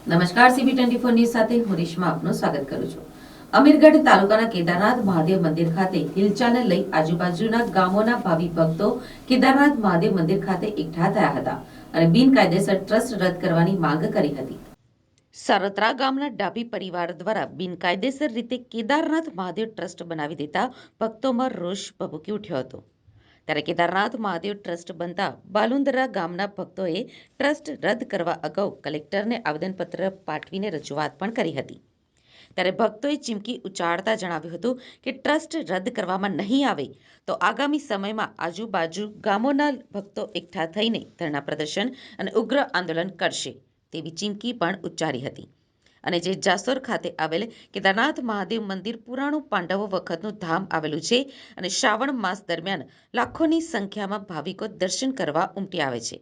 નમસ્કાર, CB24 news સાથે હું રેશમા આપનું સ્વાગત કરું છું। અમીરગઢ તાલુકાના કેદારનાથ મહાદેવ મંદિર ખાતે હિલચાલને લઈ આજુબાજુના ગામોના ભાવિ ભક્તો કેદારનાથ મહાદેવ મંદિર ખાતે એકઠા થયા હતા અને બિનકાયદેસર ટ્રસ્ટ રદ કરવાની માંગ કરી હતી। સારત્રા ગામના ડાભી પરિવાર દ્વારા બિનકાયદેસર રીતે કેદારનાથ મહાદેવ ટ્રસ્ટ બનાવી દેતા ભક્તોમાં રોષ ભભૂકી ઉઠ્યો હતો। ત્યારે કેદારનાથ મહાદેવ ટ્રસ્ટ બનતા બાલુંદરા ગામના ભક્તોએ ટ્રસ્ટ રદ કરવા અગાઉ કલેક્ટરને આવેદનપત્ર પાઠવીને રજૂઆત પણ કરી હતી। ત્યારે ભક્તોએ ચીમકી ઉચ્ચારતા જણાવ્યું હતું કે ટ્રસ્ટ રદ કરવામાં નહીં આવે તો આગામી સમયમાં આજુબાજુ ગામોના ભક્તો એકઠા થઈને ધરણા પ્રદર્શન અને ઉગ્ર આંદોલન કરશે તેવી ચીમકી પણ ઉચ્ચારી હતી। અને જે જાસોર ખાતે આવેલ કેદારનાથ મહાદેવ મંદિર પુરાણું પાંડવો વખતનું ધામ આવેલું છે અને શ્રાવણ માસ દરમિયાન લાખોની સંખ્યામાં ભાવિકો દર્શન કરવા ઉમટી આવે છે।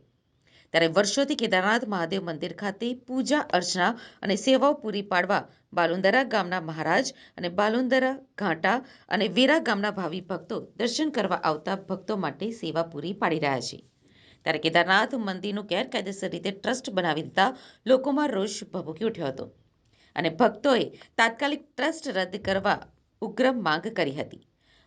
ત્યારે વર્ષોથી કેદારનાથ મહાદેવ મંદિર ખાતે પૂજા અર્ચના અને સેવાઓ પૂરી પાડવા બાલુંદરા ગામના મહારાજ અને બાલુંદરા ઘાટા અને વેરા ગામના ભાવિ ભક્તો દર્શન કરવા આવતા ભક્તો માટે સેવા પૂરી પાડી રહ્યા છે। ત્યારે કેદારનાથ મંદિરનું ગેરકાયદેસર રીતે ટ્રસ્ટ બનાવી દેતા લોકોમાં રોષ ભભૂકી ઉઠ્યો હતો અને ભક્તોએ તાત્કાલિક ટ્રસ્ટ રદ કરવા ઉગ્ર માંગ કરી હતી।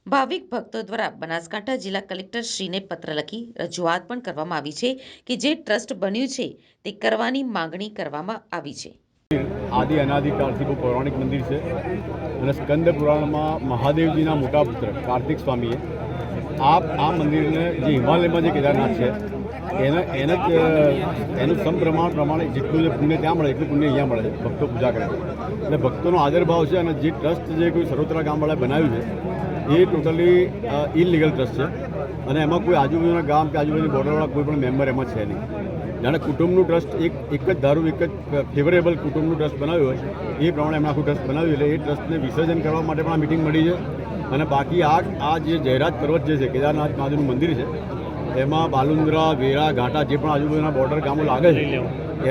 ભાવિક ભક્તો દ્વારા બનાસકાંઠા જિલ્લા કલેક્ટર શ્રીને પત્ર લખી રજૂઆત પણ કરવામાં આવી છે કે જે ટ્રસ્ટ બન્યું છે તે કરવાની માંગણી કરવામાં આવી છે। આદિ અનાદિકાળથી બહુ પૌરાણિક મંદિર છે અને સ્કંદ પુરાણમાં મહાદેવજીના મોટા પુત્ર કાર્તિક સ્વામીએ આ મંદિરને જે હિમાલયમાં જે કેદારનાથ છે એનું પ્રમાણે જેટલું જે પુણ્ય ત્યાં મળે એટલું પુણ્ય અહીંયા મળે છે। ભક્તો પૂજા કરે છે એટલે ભક્તોનો આદરભાવ છે અને જે ટ્રસ્ટ જે કોઈ સરોત્રા ગામવાળાએ બનાવ્યું છે એ ટોટલી ઇલીગલ ટ્રસ્ટ છે અને એમાં કોઈ આજુબાજુના ગામ કે આજુબાજુની બોર્ડરવાળા કોઈ પણ મેમ્બર એમાં છે નહીં। જાણે કુટુંબનું ટ્રસ્ટ એક જ ધારું એક જ ફેવરેબલ કુટુંબનું ટ્રસ્ટ બનાવ્યું હોય એ પ્રમાણે એમણે આખું ટ્રસ્ટ બનાવ્યું એટલે એ ટ્રસ્ટને વિસર્જન કરવા માટે પણ આ મિટિંગ મળી છે। અને બાકી આ જે જયરાજ પર્વત જે છે કેદારનાથ મહાદેવનું મંદિર છે એમાં બાલુંદ્રા વેરા ઘાટા જે પણ આજુબાજુના બોર્ડર ગામો લાગે છે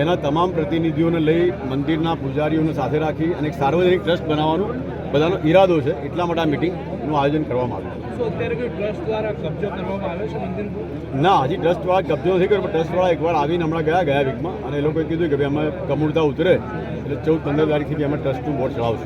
એના તમામ પ્રતિનિધિઓને લઈ મંદિરના પૂજારીઓને સાથે રાખી અને એક સાર્વજનિક ટ્રસ્ટ બનાવવાનો બધાનો ઈરાદો છે। એટલા માટે આ મિટિંગનું આયોજન કરવામાં આવ્યું છે। ના, હજી ટ્રસ્ટવાળા કબજો નથી કર્યો પણ ટ્રસ્ટવાળા એકવાર આવીને હમણાં ગયા વીકમાં અને એ લોકોએ કીધું કે ભાઈ અમે કમૂળતા ઉતરે એટલે 14-15 તારીખથી અમે ટ્રસ્ટનું બોર્ડ ચલાવશું।